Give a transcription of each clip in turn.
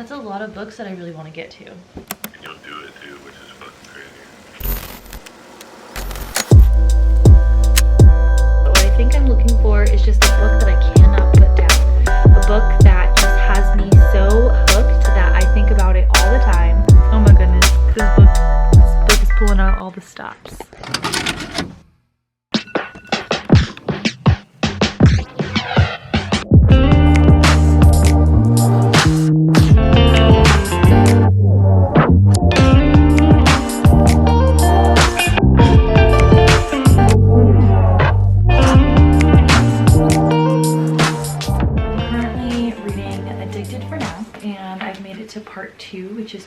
That's a lot of books that I really want to get to. And you'll do it too, which is fucking crazy. What I think I'm looking for is just a book that I cannot put down. A book that just has me so hooked that I think about it all the time. Oh my goodness, this book is pulling out all the stops. To part 2, which is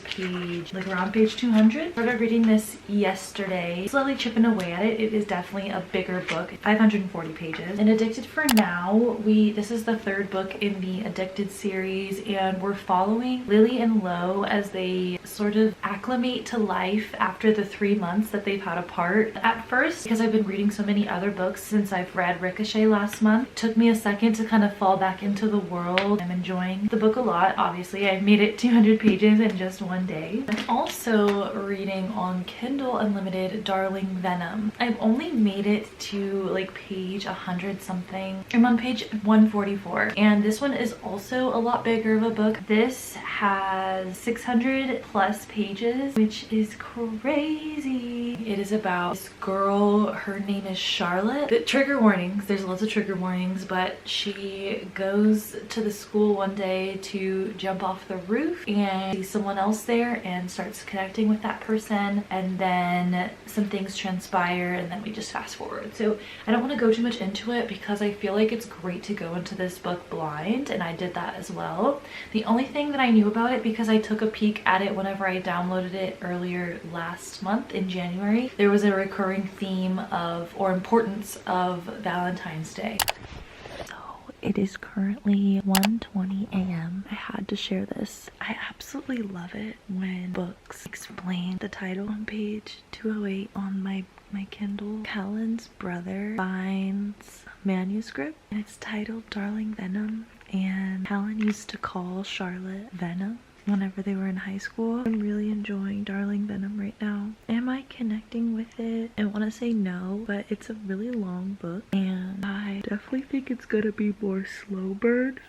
around page 200. I started reading this yesterday, slowly chipping away at it. It is definitely a bigger book, 540 pages. And Addicted for Now, this is the third book in the Addicted series, and we're following Lily and Lo as they sort of acclimate to life after the 3 months that they've had apart. At first, because I've been reading so many other books since I've read Ricochet last month, it took me a second to kind of fall back into the world. I'm enjoying the book a lot. Obviously, I've made it 200 pages in just one day. I'm also reading on Kindle Unlimited Darling Venom. I've only made it to like page 100 something. I'm on page 144, and this one is also a lot bigger of a book. This has 600 plus pages, which is crazy. It is about this girl, her name is Charlotte. The trigger warnings, there's lots of trigger warnings, but she goes to the school one day to jump off the roof and sees someone else there and starts connecting with that person, and then some things transpire, and then we just fast forward. So I don't want to go too much into it because I feel like it's great to go into this book blind, and I did that as well. The only thing that I knew about it, because I took a peek at it whenever I downloaded it earlier last month in January, there was a recurring theme of, or importance of, Valentine's Day. It is currently 1:20 a.m. I had to share this. I absolutely love it when books explain the title on page 208 on my Kindle. Callan's brother finds a manuscript and it's titled Darling Venom, and Callan used to call Charlotte Venom whenever they were in high school. I'm really enjoying Darling Venom right now. Am I connecting with it? I want to say no, but it's a really long book and I definitely think it's gonna be more slow burn.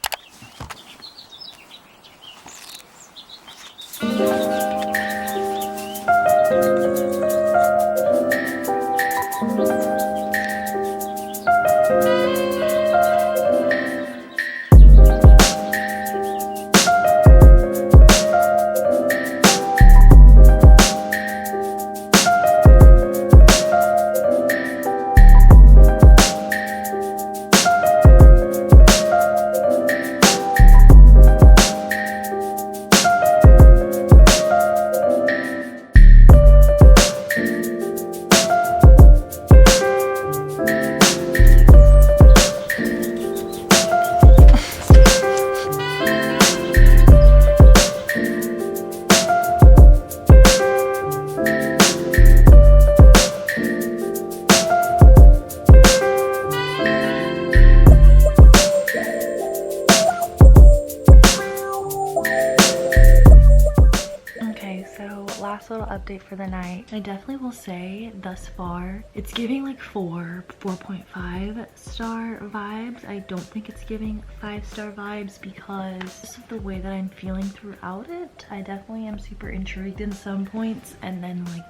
Little update for the night. I definitely will say thus far it's giving like 4.5 star vibes. I don't think it's giving 5-star vibes because of the way that I'm feeling throughout it. I definitely am super intrigued in some points and then like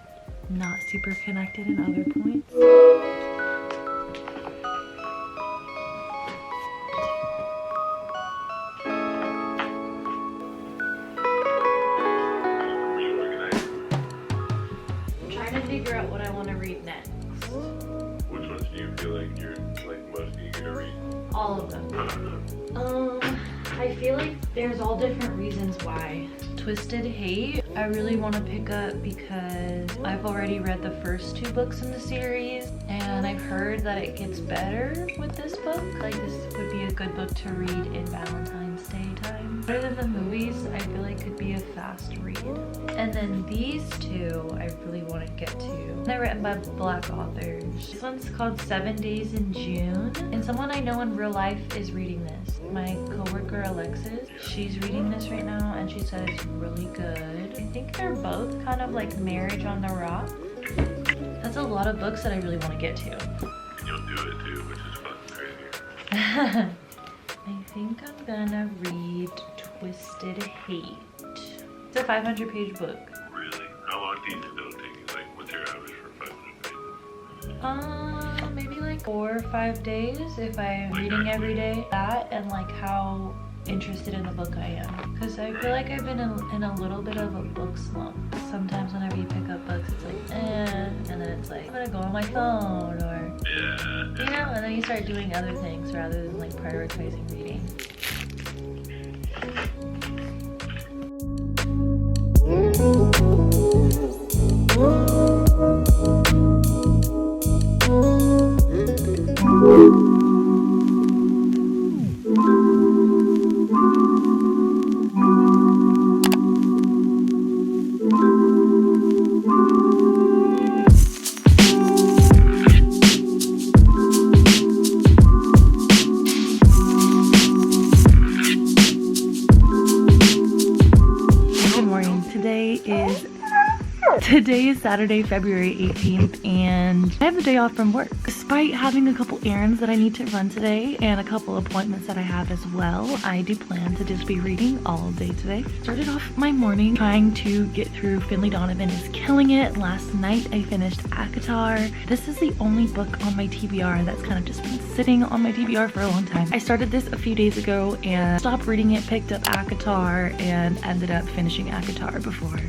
not super connected in other points. Figure out what I want to read next. Which ones do you feel like you're like most eager to read? All of them. I feel like there's all different reasons why. Twisted Hate, I really want to pick up because I've already read the first 2 books in the series and I've heard that it gets better with this book. Like this would be a good book to read in Valentine's Day time. Better than the movies, I feel like could be a fast read. And then these 2 I really want to get to. They're written by Black authors. This one's called 7 Days in June, and someone I know in real life is reading this. my coworker Alexis. She's reading this right now and she said it's really good. I think they're both kind of like Marriage on the Rocks. That's a lot of books that I really want to get to. And you'll do it too, which is fucking crazy. I think I'm gonna read Twisted Hate. It's a 500-page book. Really? How long do you think it'll take you? Like, what's your average for 500 pages? Maybe like 4 or 5 days if I'm reading every day. That and like how interested in the book I am. Because I feel like I've been in a little bit of a book slump. Sometimes whenever you pick up books, it's like, and then it's like, I'm gonna go on my phone, or, Yeah. you know, and then you start doing other things rather than like prioritizing reading. Today is Saturday, February 18th, and I have the day off from work. Despite having a couple errands that I need to run today and a couple appointments that I have as well, I do plan to just be reading all day today. Started off my morning trying to get through Finley Donovan is Killing It. Last night I finished ACOTAR. This is the only book on my TBR that's kind of just been sitting on my TBR for a long time. I started this a few days ago and stopped reading it, picked up ACOTAR, and ended up finishing ACOTAR before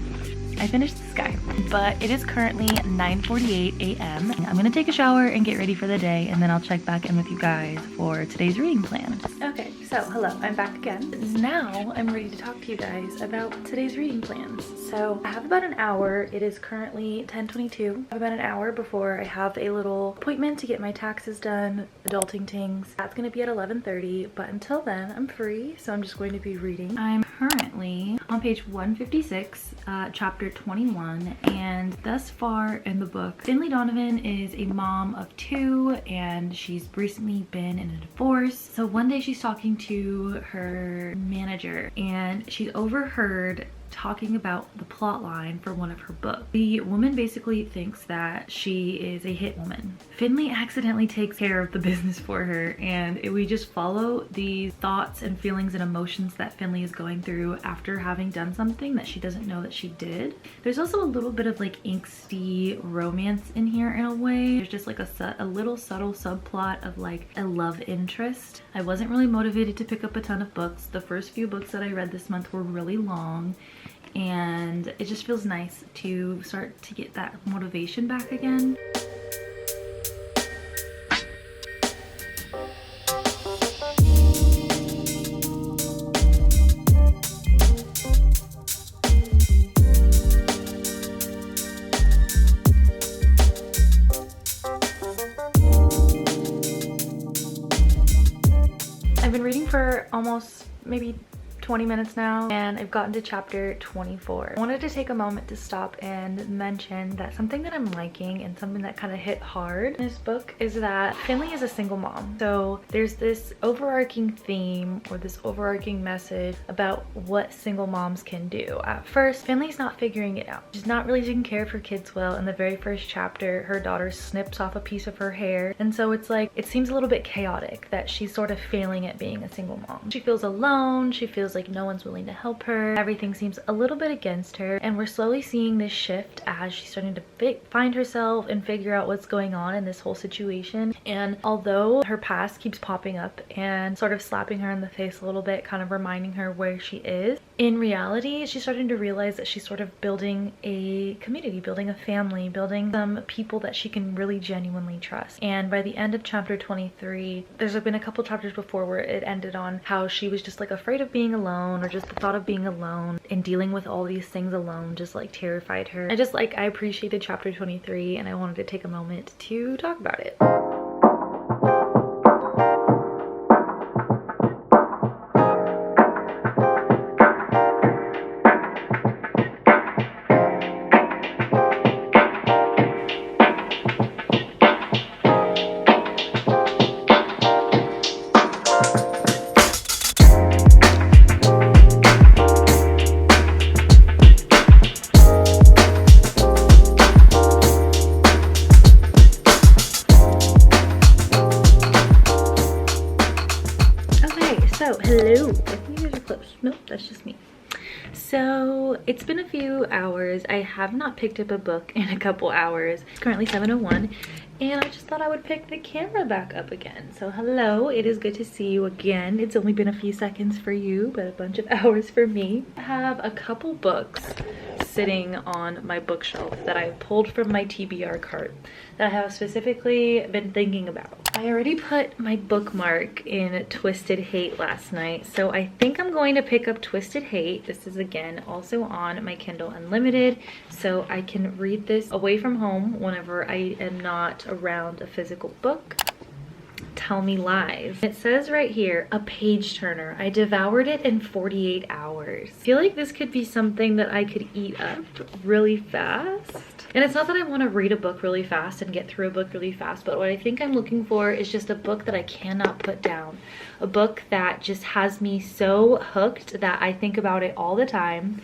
I finished this guy. But it is currently 9:48 a.m. I'm gonna take a shower and get ready for the day, and then I'll check back in with you guys for today's reading plan. Okay, so hello, I'm back again. Now I'm ready to talk to you guys about today's reading plans. So I have about an hour. It is currently 10:22. I have about an hour before I have a little appointment to get my taxes done, adulting things. That's gonna be at 11:30, but until then I'm free, so I'm just going to be reading. I'm currently on page 156, chapter 21, and thus far in the book, Finley Donovan is a mom of 2 and she's recently been in a divorce. So one day she's talking to her manager and she's overheard talking about the plot line for one of her books. The woman basically thinks that she is a hit woman. Finley accidentally takes care of the business for her, and we just follow the thoughts and feelings and emotions that Finley is going through after having done something that she doesn't know that she did. There's also a little bit of like angsty romance in here in a way. There's just like a little subtle subplot of like a love interest. I wasn't really motivated to pick up a ton of books. The first few books that I read this month were really long, and it just feels nice to start to get that motivation back again. I've been reading for almost maybe 20 minutes now, and I've gotten to chapter 24. I wanted to take a moment to stop and mention that something that I'm liking and something that kind of hit hard in this book is that Finley is a single mom. So there's this overarching theme or this overarching message about what single moms can do. At first, Finley's not figuring it out. She's not really taking care of her kids well. In the very first chapter, her daughter snips off a piece of her hair, and so it's like it seems a little bit chaotic that she's sort of failing at being a single mom. She feels alone. She feels like no one's willing to help her. Everything seems a little bit against her, and we're slowly seeing this shift as she's starting to find herself and figure out what's going on in this whole situation. And although her past keeps popping up and sort of slapping her in the face a little bit, kind of reminding her where she is, in reality she's starting to realize that she's sort of building a community, building a family, building some people that she can really genuinely trust. And by the end of chapter 23, there's been a couple chapters before where it ended on how she was just like afraid of being alone, or just the thought of being alone and dealing with all these things alone just like terrified her. I appreciated chapter 23, and I wanted to take a moment to talk about it. Hello. I think yours are close. Nope, that's just me. So it's been a few hours. I have not picked up a book in a couple hours. It's currently 7:01 and I just thought I would pick the camera back up again. So hello, it is good to see you again. It's only been a few seconds for you, but a bunch of hours for me. I have a couple books sitting on my bookshelf that I pulled from my TBR cart that I have specifically been thinking about. I already put my bookmark in Twisted Hate last night, so I think I'm going to pick up Twisted Hate. This is again also on my Kindle Unlimited, so I can read this away from home whenever I am not around a physical book. Tell me lies. It says right here, a page turner. I devoured it in 48 hours. I feel like this could be something that I could eat up really fast. And it's not that I want to read a book really fast and get through a book really fast, but what I think I'm looking for is just a book that I cannot put down. A book that just has me so hooked that I think about it all the time.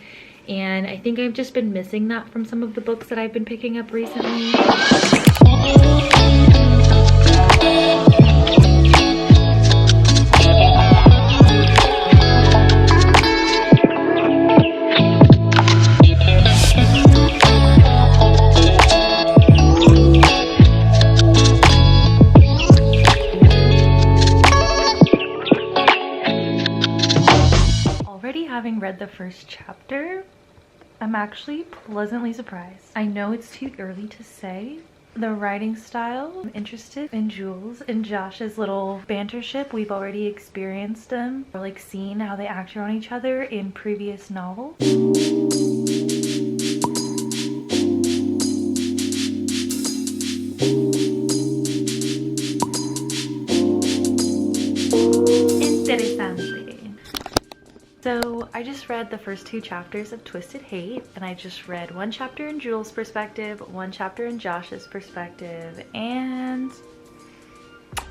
And I think I've just been missing that from some of the books that I've been picking up recently. Having read the first chapter, I'm actually pleasantly surprised. I know it's too early to say. The writing style, I'm interested in Jules and Josh's little bantership. We've already experienced them, or like seen how they act around each other in previous novels. Interesante. So I just read the first 2 chapters of Twisted Hate, and I just read 1 chapter in Jules' perspective, 1 chapter in Josh's perspective, and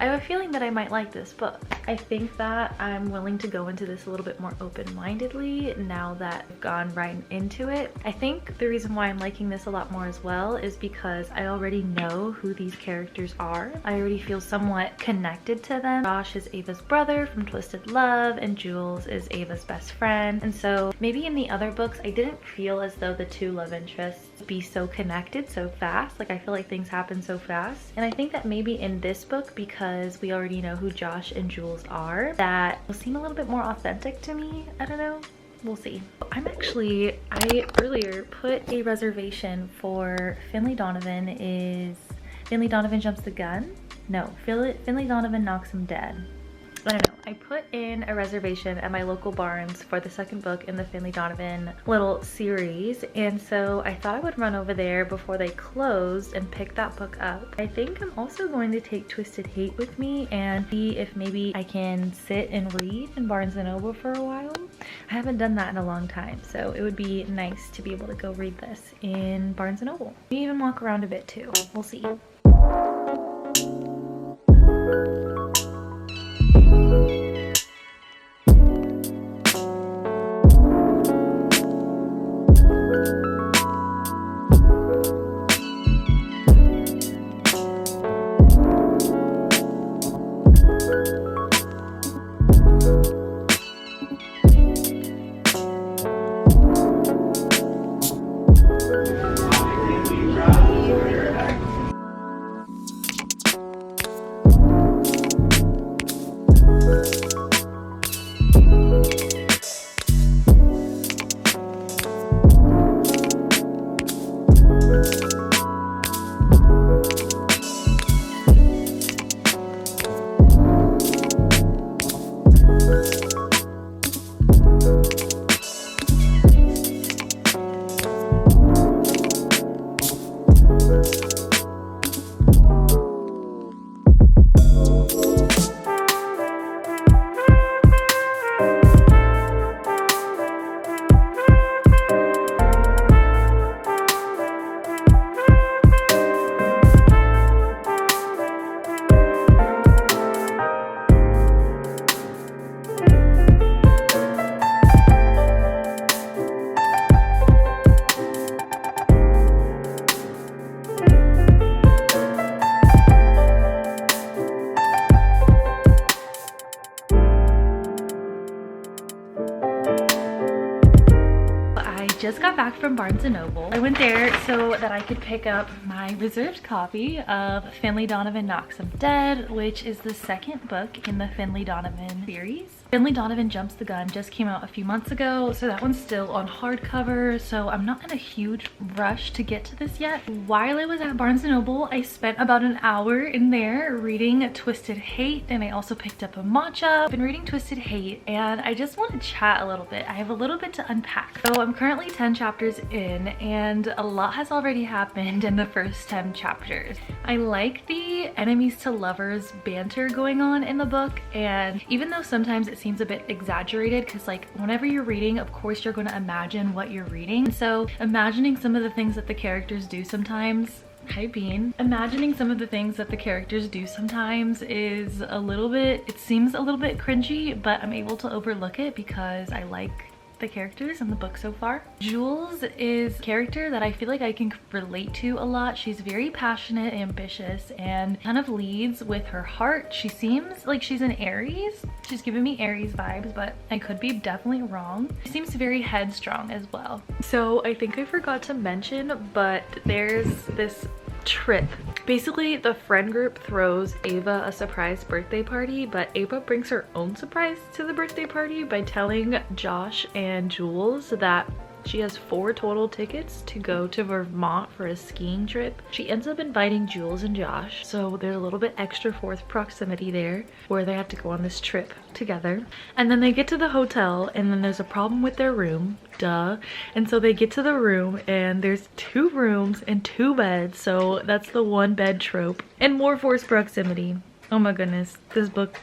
I have a feeling that I might like this book. I think that I'm willing to go into this a little bit more open-mindedly now that I've gone right into it. I think the reason why I'm liking this a lot more as well is because I already know who these characters are. I already feel somewhat connected to them. Josh is Ava's brother from Twisted Love, and Jules is Ava's best friend. And so maybe in the other books, I didn't feel as though the 2 love interests be so connected so fast. Like I feel like things happen so fast. And I think that maybe in this book, because we already know who Josh and Jules are, that will seem a little bit more authentic to me. I don't know. We'll see. I earlier put a reservation for Finley Donovan Jumps the Gun? No, Finley Donovan Knocks Him Dead. I don't know. I put in a reservation at my local Barnes for the second book in the Finley Donovan little series, and so I thought I would run over there before they closed and pick that book up. I think I'm also going to take Twisted Hate with me and see if maybe I can sit and read in Barnes & Noble for a while. I haven't done that in a long time, so it would be nice to be able to go read this in Barnes & Noble. Maybe even walk around a bit too. We'll see. just got back from Barnes & Noble. I went there so that I could pick up my reserved copy of Finlay Donovan Knocks 'Em Dead, which is the second book in the Finlay Donovan series. Finlay Donovan Jumps the Gun just came out a few months ago, so that one's still on hardcover, so I'm not in a huge rush to get to this yet. While I was at Barnes & Noble, I spent about an hour in there reading Twisted Hate, and I also picked up a matcha. I've been reading Twisted Hate, and I just want to chat a little bit. I have a little bit to unpack. So I'm currently 10 chapters in, and a lot has already happened in the first 10 chapters. I like the enemies to lovers banter going on in the book, and even though sometimes it seems a bit exaggerated, because like whenever you're reading, of course you're going to imagine what you're reading. So imagining some of the things that the characters do sometimes, hi Bean, imagining some of the things that the characters do sometimes is a little bit, it seems a little bit cringy, but I'm able to overlook it because I like the characters in the book so far. Jules is a character that I feel like I can relate to a lot. She's very passionate, ambitious, and kind of leads with her heart. She seems like she's an Aries. She's giving me Aries vibes, but I could be definitely wrong. She seems very headstrong as well. So I think I forgot to mention, but there's this trip. Basically, the friend group throws Ava a surprise birthday party, but Ava brings her own surprise to the birthday party by telling Josh and Jules that she has 4 total tickets to go to Vermont for a skiing trip. She ends up inviting Jules and Josh, so there's a little bit extra fourth proximity there where they have to go on this trip together. And then they get to the hotel, and then there's a problem with their room, duh. And so they get to the room, and there's 2 rooms and 2 beds, so that's the 1 bed trope. And more forced proximity. Oh my goodness, this book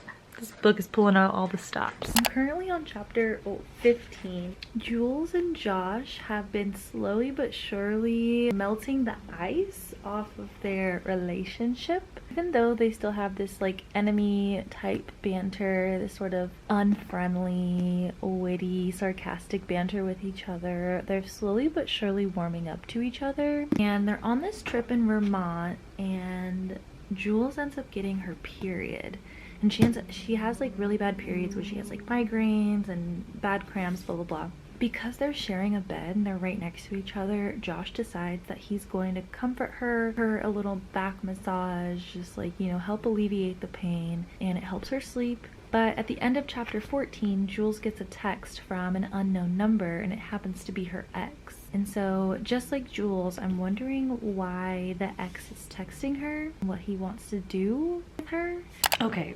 is pulling out all the stops. I'm currently on chapter 15. Jules and Josh have been slowly but surely melting the ice off of their relationship. Even though they still have this like enemy type banter, this sort of unfriendly, witty, sarcastic banter with each other, they're slowly but surely warming up to each other. And they're on this trip in Vermont, and Jules ends up getting her period. And she has like really bad periods where she has like migraines and bad cramps, blah blah blah. Because they're sharing a bed and they're right next to each other, Josh decides that he's going to comfort her a little back massage, just like, you know, help alleviate the pain, and it helps her sleep. But at the end of chapter 14, Jules gets a text from an unknown number, and it happens to be her ex. And so, just like Jules, I'm wondering why the ex is texting her, what he wants to do with her. Okay,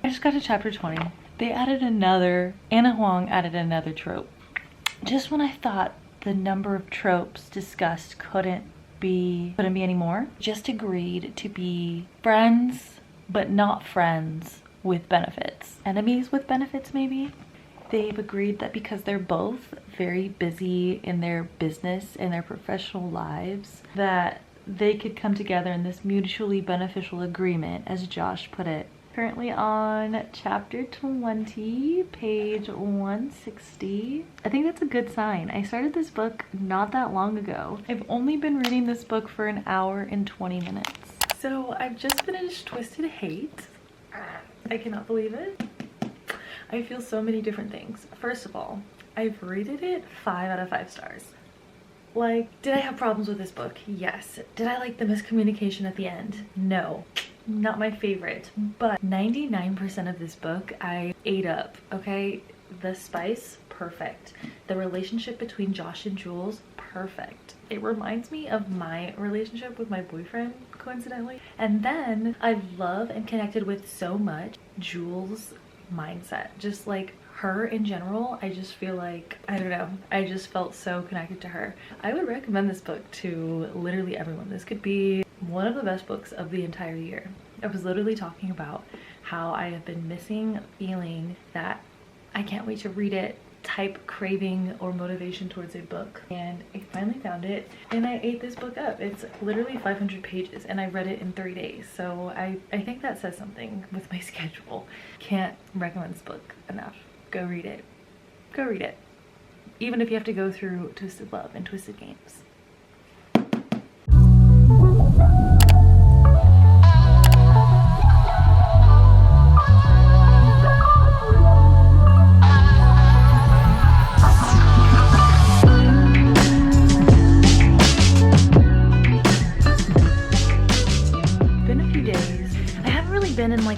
I just got to chapter 20. They added Anna Huang added another trope. Just when I thought the number of tropes discussed couldn't be any more, just agreed to be friends, but not friends with benefits. Enemies with benefits, maybe? They've agreed that because they're both very busy in their business and their professional lives, that they could come together in this mutually beneficial agreement, as Josh put it. Currently on chapter 20, page 160. I think that's a good sign. I started this book not that long ago. I've only been reading this book for an hour and 20 minutes. So I've just finished Twisted Hate. I cannot believe it. I feel so many different things. First of all, I've rated it 5 out of 5 stars. Like, did I have problems with this book? Yes. Did I like the miscommunication at the end? No. Not my favorite. But 99% of this book I ate up, okay? The spice, perfect. The relationship between Josh and Jules, perfect. It reminds me of my relationship with my boyfriend, coincidentally. And then I love and connected with so much Jules' mindset. Just like her in general, I just feel like, I don't know, I just felt so connected to her. I would recommend this book to literally everyone. This could be one of the best books of the entire year. I was literally talking about how I have been missing feeling that I can't wait to read it type craving or motivation towards a book, and I finally found it and I ate this book up. It's literally 500 pages and I read it in 3 days, so I think that says something with my schedule. Can't recommend this book enough. Go read it. Go read it. Even if you have to go through Twisted Love and Twisted Games.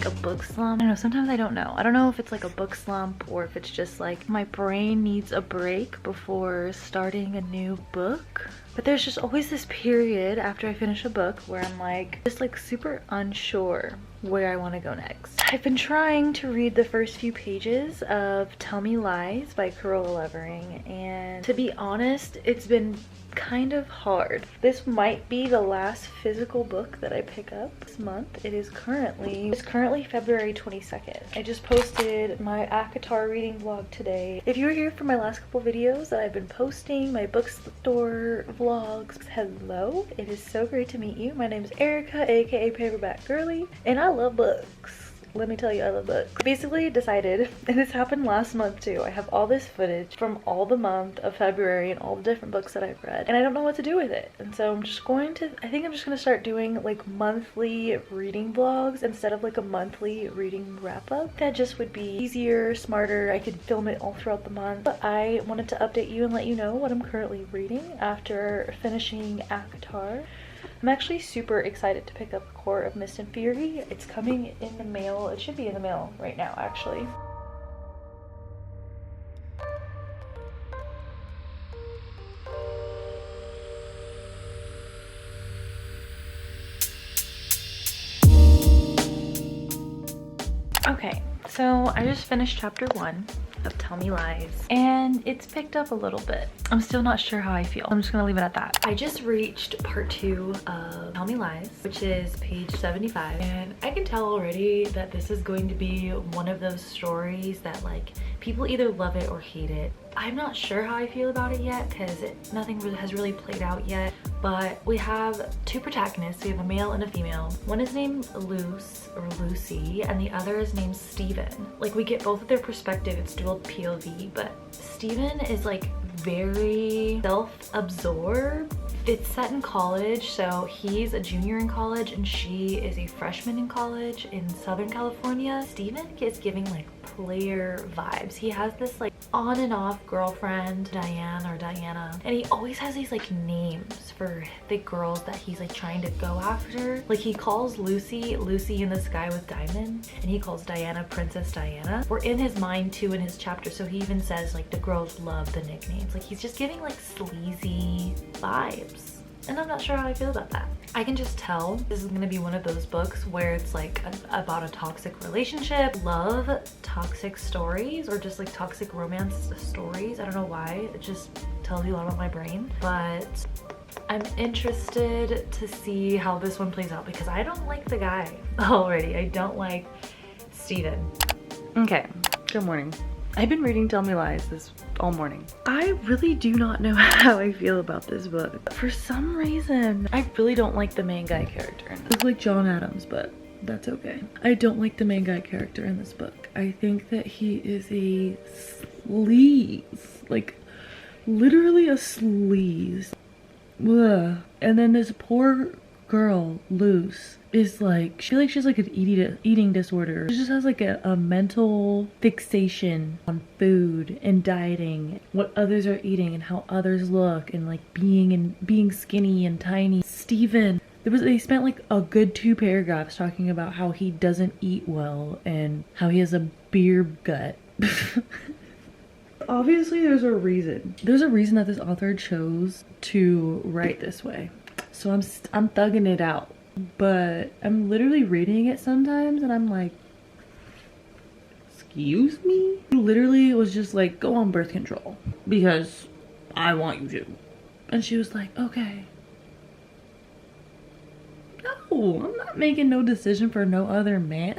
like a book slump. I don't know, sometimes I don't know. I don't know if it's like a book slump or if it's just like my brain needs a break before starting a new book. But there's just always this period after I finish a book where I'm like just like super unsure where I want to go next. I've been trying to read the first few pages of Tell Me Lies by Carola Levering, and to be honest, it's been kind of hard. This might be the last physical book that I pick up this month. It's currently February 22nd. I just posted my ACOTAR reading vlog today. If you were here for my last couple videos that I've been posting, my bookstore vlogs, hello, it is so great to meet you. My name is Erica, aka PaperbackGirly, and I love books. Let me tell you, I love books. Basically decided, and this happened last month too, I have all this footage from all the month of February and all the different books that I've read, and I don't know what to do with it. And so I'm just going to, I think I'm just going to start doing like monthly reading vlogs instead of like a monthly reading wrap up. That just would be easier, smarter. I could film it all throughout the month. But I wanted to update you and let you know what I'm currently reading after finishing ACOTAR. I'm actually super excited to pick up Core of Mist and Fury. It's coming in the mail. It should be in the mail right now, actually. Okay, so I just finished chapter 1 of Tell Me Lies, and it's picked up a little bit. I'm still not sure how I feel. I'm just gonna leave it at that. I just reached part 2 of Tell Me Lies, which is page 75, and I can tell already that this is going to be one of those stories that like people either love it or hate it. I'm not sure how I feel about it yet because nothing has really played out yet, but we have two protagonists. We have a male and a female. One is named Lucy, and the other is named Steven. Like, we get both of their perspective. It's dual POV, but Steven is like very self-absorbed. It's set in college, so he's a junior in college and she is a freshman in college in Southern California. Steven is giving like player vibes. He has this like on and off girlfriend, Diana, and he always has these like names for the girls that he's like trying to go after. Like, he calls Lucy in the Sky with Diamond, and he calls Diana Princess Diana. We're in his mind too in his chapter, so he even says like the girls love the nicknames. Like, he's just giving like sleazy vibes, and I'm not sure how I feel about that. I can just tell this is gonna be one of those books where it's like about a toxic relationship. Love toxic stories, or just like toxic romance stories. I don't know why, it just tells you a lot about my brain, but I'm interested to see how this one plays out because I don't like the guy already. I don't like Steven. Okay, good morning. I've been reading Tell Me Lies this all morning. I really do not know how I feel about this book. For some reason, I really don't like the main guy character. It's like John Adams, but that's okay. I don't like the main guy character in this book. I think that he is a sleaze. Like, literally a sleaze. Ugh. And then this poor girl, Luce, is like, she like she's like an eating disorder. She just has like a mental fixation on food and dieting, what others are eating and how others look, and like being skinny and tiny. Steven, they spent like a good 2 paragraphs talking about how he doesn't eat well and how he has a beer gut. Obviously there's a reason. There's a reason that this author chose to write this way. So I'm thugging it out. But I'm literally reading it sometimes and I'm like, excuse me? He literally was just like, go on birth control because I want you to. And she was like, okay. No, I'm not making no decision for no other man.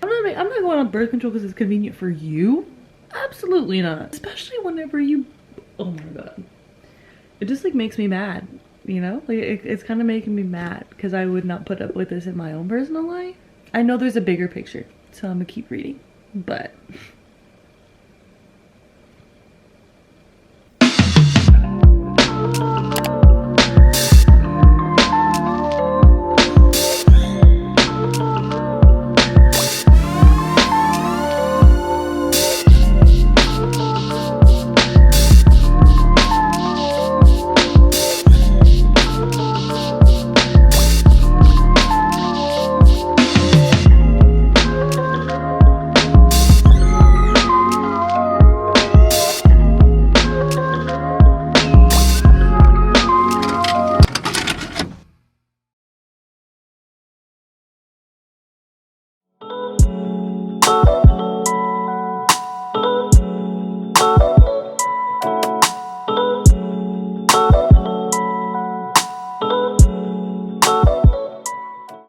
I'm not going on birth control because it's convenient for you. Absolutely not. Especially whenever you, oh my god. It just like makes me mad, you know? Like, it's kind of making me mad because I would not put up with this in my own personal life. I know there's a bigger picture, so I'm gonna keep reading, but